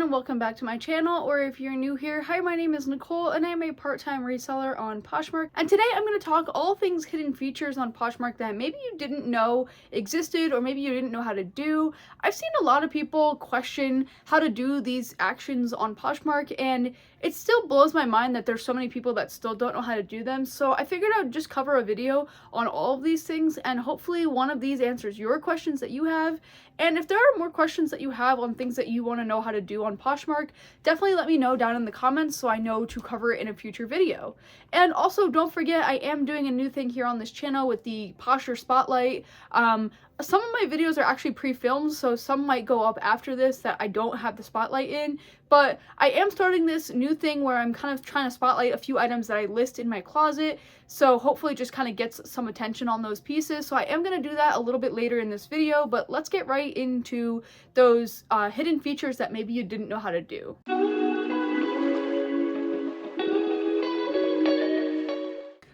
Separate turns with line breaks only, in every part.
everyone and welcome back to my channel, or if you're new here, hi, my name is Nicole and I'm a part-time reseller on Poshmark, and today I'm going to talk all things hidden features on Poshmark that maybe you didn't know existed or maybe you didn't know how to do. I've seen a lot of people question how to do these actions on Poshmark, and it still blows my mind that there's so many people that still don't know how to do them, so I figured I would just cover a video on all of these things, and hopefully one of these answers your questions that you have. And if there are more questions that you have on things that you want to know how to do on Poshmark, definitely let me know down in the comments so I know to cover it in a future video. And also, don't forget, I am doing a new thing here on this channel with the Posh Spotlight. Some of my videos are actually pre-filmed, so some might go up after this that I don't have the spotlight in, but I am starting this new thing where I'm kind of trying to spotlight a few items that I list in my closet, so hopefully it just kind of gets some attention on those pieces. So I am going to do that a little bit later in this video, but let's get right into those hidden features that maybe you didn't know how to do.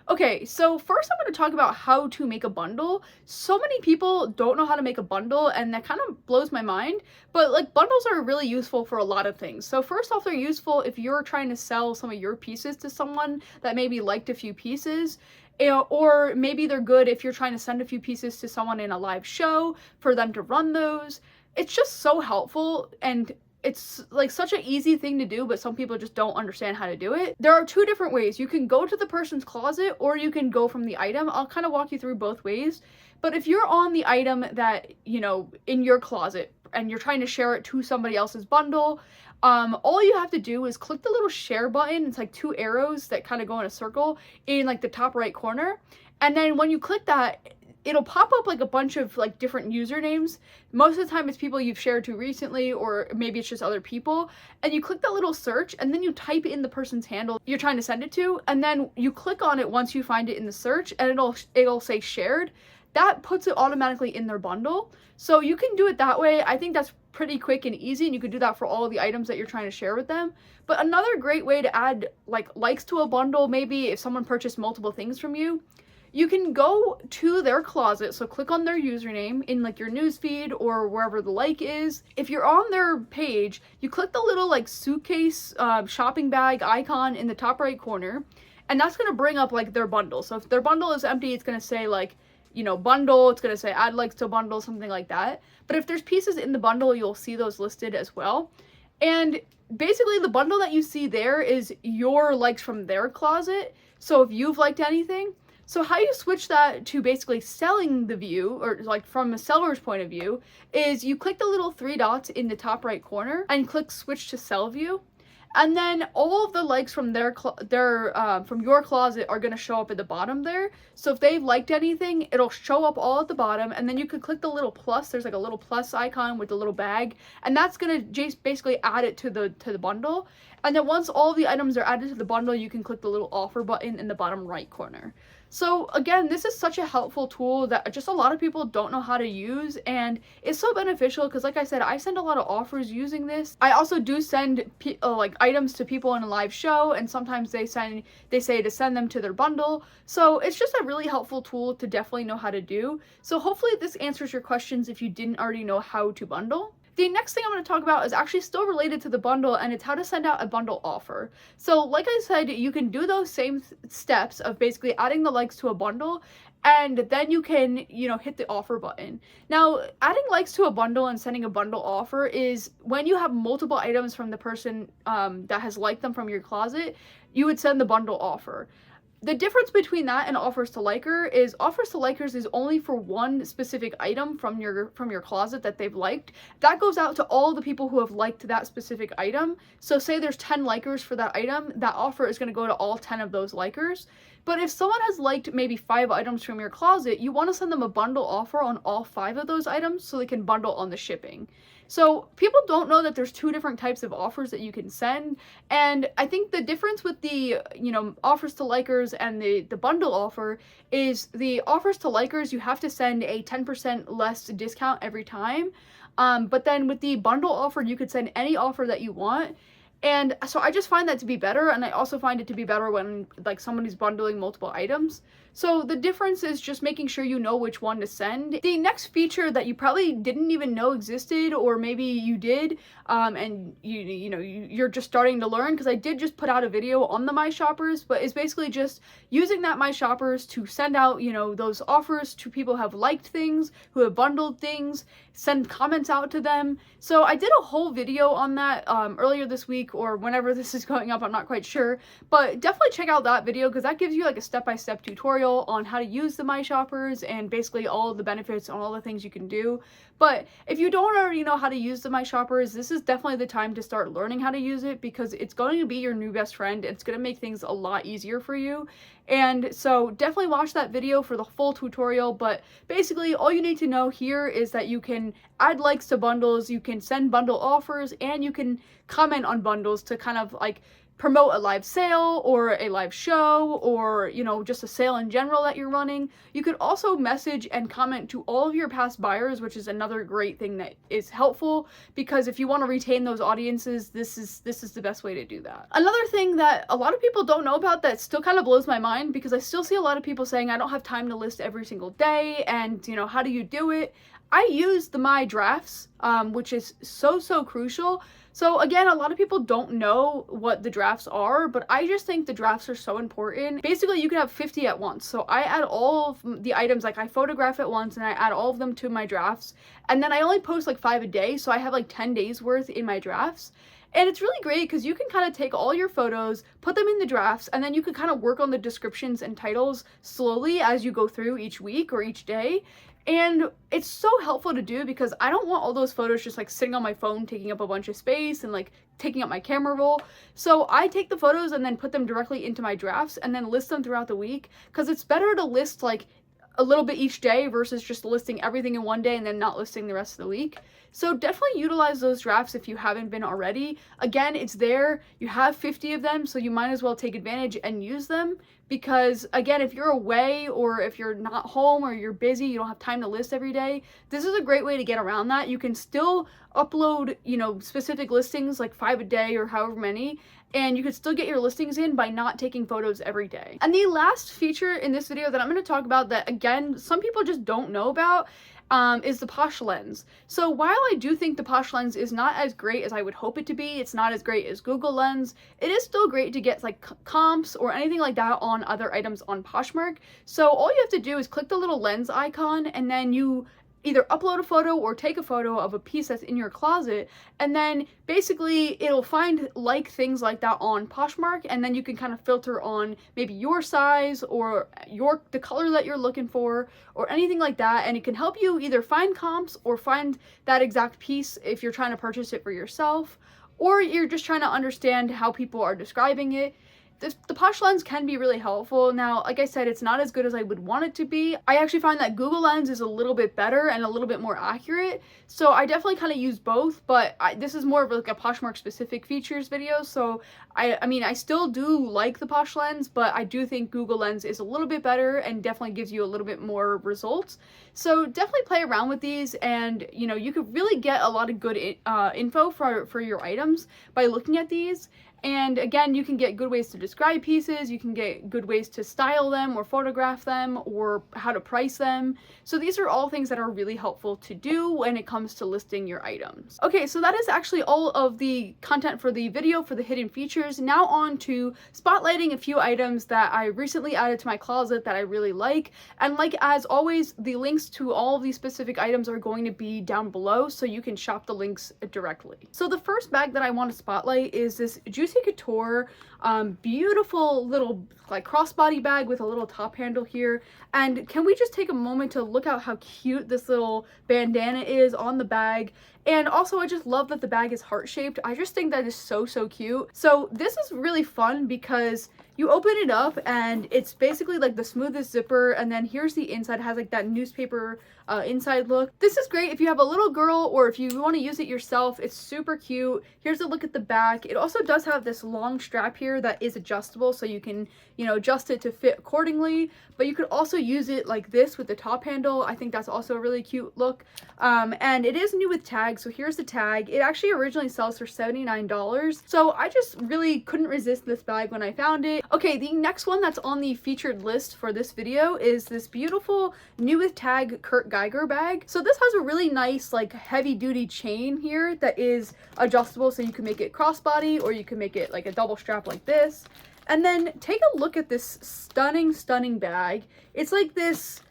Okay, so first I'm going to talk about how to make a bundle. So many people don't know how to make a bundle, and that kind of blows my mind, but like bundles are really useful for a lot of things. So first off, they're useful if you're trying to sell some of your pieces to someone that maybe liked a few pieces. Or maybe they're good if you're trying to send a few pieces to someone in a live show for them to run those. It's just so helpful, and it's like such an easy thing to do, but some people just don't understand how to do it. There are two different ways. You can go to the person's closet or you can go from the item. I'll kind of walk you through both ways. But if you're on the item that, you know, in your closet and you're trying to share it to somebody else's bundle, all you have to do is click the little share button. It's like two arrows that kind of go in a circle in like the top right corner. And then when you click that, it'll pop up like a bunch of like different usernames. Most of the time it's people you've shared to recently, or maybe it's just other people. And you click that little search and then you type in the person's handle you're trying to send it to, and then you click on it once you find it in the search, and it'll say shared. That puts it automatically in their bundle. So you can do it that way. I think that's pretty quick and easy, and you can do that for all the items that you're trying to share with them. But another great way to add like likes to a bundle, maybe if someone purchased multiple things from you, you can go to their closet, so click on their username in like your newsfeed or wherever the like is. If you're on their page, you click the little like suitcase shopping bag icon in the top right corner, and that's going to bring up like their bundle. So if their bundle is empty, it's going to say like, you know, bundle, it's going to say add likes to bundle, something like that. But if there's pieces in the bundle, you'll see those listed as well. And basically the bundle that you see there is your likes from their closet. So if you've liked anything, so how you switch that to basically selling the view, or like from a seller's point of view, is you click the little three dots in the top right corner and click switch to sell view. And then all of the likes from from your closet are going to show up at the bottom there. So if they've liked anything, it'll show up all at the bottom, and then you can click the little plus. There's like a little plus icon with the little bag, and that's going to just basically add it to the bundle. And then once all the items are added to the bundle, you can click the little offer button in the bottom right corner. So again, this is such a helpful tool that just a lot of people don't know how to use, and it's so beneficial because, like I said, I send a lot of offers using this. I also do send like items to people in a live show, and sometimes they say to send them to their bundle. So it's just a really helpful tool to definitely know how to do. So hopefully this answers your questions if you didn't already know how to bundle. The next thing I'm going to talk about is actually still related to the bundle, and it's how to send out a bundle offer. So like I said, you can do those same steps of basically adding the likes to a bundle, and then you can, you know, hit the offer button. Now, adding likes to a bundle and sending a bundle offer is when you have multiple items from the person that has liked them from your closet, you would send the bundle offer. The difference between that and offers to liker is offers to likers is only for one specific item from your closet that they've liked. That goes out to all the people who have liked that specific item. So say there's 10 likers for that item, that offer is going to go to all 10 of those likers. But if someone has liked maybe 5 items from your closet, you want to send them a bundle offer on all 5 of those items so they can bundle on the shipping. So people don't know that there's 2 different types of offers that you can send, and I think the difference with the, you know, offers to likers and the bundle offer is the offers to likers, you have to send a 10% less discount every time, but then with the bundle offer, you could send any offer that you want. And so I just find that to be better, and I also find it to be better when like somebody's bundling multiple items. So the difference is just making sure you know which one to send. The next feature that you probably didn't even know existed, or maybe you did, and you're just starting to learn, because I did just put out a video on the My Shoppers, but it's basically just using that My Shoppers to send out, those offers to people who have liked things, who have bundled things, send comments out to them. So I did a whole video on that earlier this week, or whenever this is going up, I'm not quite sure, but definitely check out that video, because that gives you like a step-by-step tutorial on how to use the My Shoppers and basically all of the benefits and all the things you can do. But if you don't already know how to use the My Shoppers, this is definitely the time to start learning how to use it, because it's going to be your new best friend. It's going to make things a lot easier for you. And so definitely watch that video for the full tutorial. But basically all you need to know here is that you can add likes to bundles, you can send bundle offers, and you can comment on bundles to kind of like promote a live sale or a live show, or just a sale in general that you're running. You could also message and comment to all of your past buyers, which is another great thing that is helpful, because if you want to retain those audiences, this is the best way to do that. Another thing that a lot of people don't know about that still kind of blows my mind, because I still see a lot of people saying I don't have time to list every single day, and how do you do it? I use the My Drafts, which is so crucial. So again, a lot of people don't know what the drafts are, but I just think the drafts are so important. Basically, you can have 50 at once. So I add all of the items, like I photograph it once and I add all of them to my drafts. And then I only post like 5 a day, so I have like 10 days worth in my drafts. And it's really great because you can kind of take all your photos, put them in the drafts, and then you can kind of work on the descriptions and titles slowly as you go through each week or each day. And it's so helpful to do, because I don't want all those photos just like sitting on my phone taking up a bunch of space and like taking up my camera roll. So I take the photos and then put them directly into my drafts and then list them throughout the week, because it's better to list like a little bit each day versus just listing everything in one day and then not listing the rest of the week. So definitely utilize those drafts if you haven't been already. Again, it's there. You have 50 of them, so you might as well take advantage and use them, because again, if you're away or if you're not home or you're busy, you don't have time to list every day, this is a great way to get around that. You can still upload, specific listings like 5 a day or however many, and you could still get your listings in by not taking photos every day. And the last feature in this video that I'm going to talk about that, again, some people just don't know about, is the Posh Lens. So while I do think the Posh Lens is not as great as I would hope it to be, it's not as great as Google Lens, it is still great to get like comps or anything like that on other items on Poshmark. So all you have to do is click the little lens icon, and then you either upload a photo or take a photo of a piece that's in your closet, and then basically it'll find like things like that on Poshmark, and then you can kind of filter on maybe your size or the color that you're looking for or anything like that, and it can help you either find comps or find that exact piece if you're trying to purchase it for yourself, or you're just trying to understand how people are describing it. The Posh Lens can be really helpful. Now, like I said, it's not as good as I would want it to be. I actually find that Google Lens is a little bit better and a little bit more accurate. So I definitely kind of use both, but this is more of like a Poshmark specific features video. So I mean, I still do like the Posh Lens, but I do think Google Lens is a little bit better and definitely gives you a little bit more results. So definitely play around with these, and you could really get a lot of good info for your items by looking at these. And again, you can get good ways to describe pieces, you can get good ways to style them or photograph them or how to price them. So these are all things that are really helpful to do when it comes to listing your items. Okay, so that is actually all of the content for the video for the hidden features. Now on to spotlighting a few items that I recently added to my closet that I really like. And like as always, the links to all of these specific items are going to be down below, so you can shop the links directly. So the first bag that I want to spotlight is this Juicy Couture beautiful little like crossbody bag with a little top handle here. And can we just take a moment to look at how cute this little bandana is on the bag? And also, I just love that the bag is heart-shaped. I just think that is so cute. So this is really fun because you open it up and it's basically like the smoothest zipper, and then here's the inside. It has like that newspaper inside look. This is great if you have a little girl or if you want to use it yourself. It's super cute. Here's a look at the back. It also does have this long strap here here that is adjustable, so you can, you know, adjust it to fit accordingly. But you could also use it like this with the top handle. I think that's also a really cute look. And it is new with tags, so here's the tag. It actually originally sells for $79, so I just really couldn't resist this bag when I found it. Okay, the next one that's on the featured list for this video is this beautiful new with tag Kurt Geiger bag. So this has a really nice like heavy duty chain here that is adjustable, so you can make it crossbody or you can make it like a double strap like this. And then take a look at this stunning bag. It's like this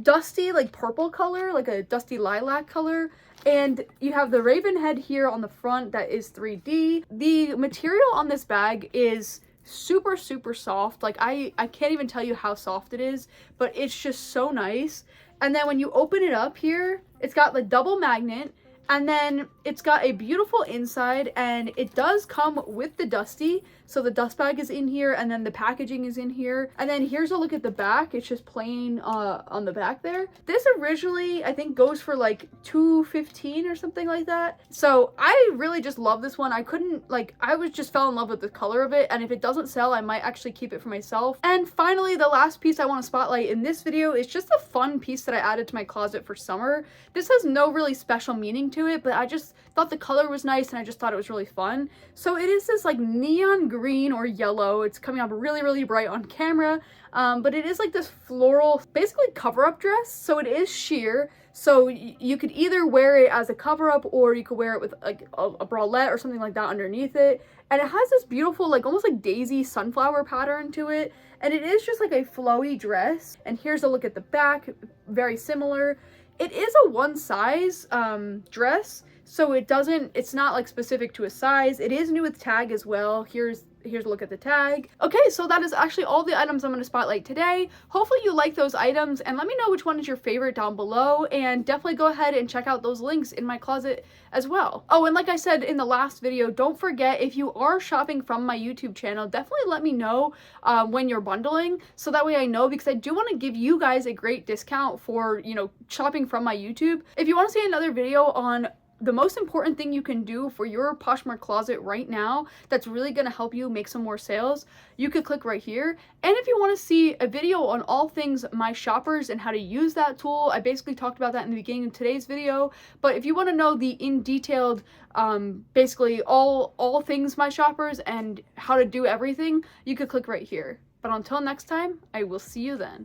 dusty like purple color, like a dusty lilac color, and you have the raven head here on the front that is 3D. The material on this bag is super soft. Like I can't even tell you how soft it is, but it's just so nice. And then when you open it up here, it's got the double magnet, and then it's got a beautiful inside, and it does come with the dusty. So the dust bag is in here, and then the packaging is in here. And then here's a look at the back. It's just plain on the back there. This originally, I think, goes for like $215 or something like that. So I really just love this one. I couldn't, like, I was just fell in love with the color of it. And if it doesn't sell, I might actually keep it for myself. And finally, the last piece I want to spotlight in this video is just a fun piece that I added to my closet for summer. This has no really special meaning to it, but I just thought the color was nice and I just thought it was really fun. So it is this like neon green or yellow. It's coming up really bright on camera, but it is like this floral, basically cover-up dress. So it is sheer, so you could either wear it as a cover-up or you could wear it with like a bralette or something like that underneath it. And it has this beautiful like almost like daisy sunflower pattern to it, and it is just like a flowy dress. And here's a look at the back, very similar. It is a one size dress, so it's not like specific to a size. It is new with tag as well. Here's a look at the tag. Okay, so that is actually all the items I'm going to spotlight today. Hopefully you like those items, and let me know which one is your favorite down below, and definitely go ahead and check out those links in my closet as well. Oh, and like I said in the last video, don't forget, if you are shopping from my YouTube channel, definitely let me know when you're bundling, so that way I know, because I do want to give you guys a great discount for, you know, shopping from my YouTube. If you want to see another video on the most important thing you can do for your Poshmark closet right now that's really going to help you make some more sales, you could click right here. And if you want to see a video on all things My Shoppers and how to use that tool, I basically talked about that in the beginning of today's video. But if you want to know the in-detailed, basically all things My Shoppers and how to do everything, you could click right here. But until next time, I will see you then.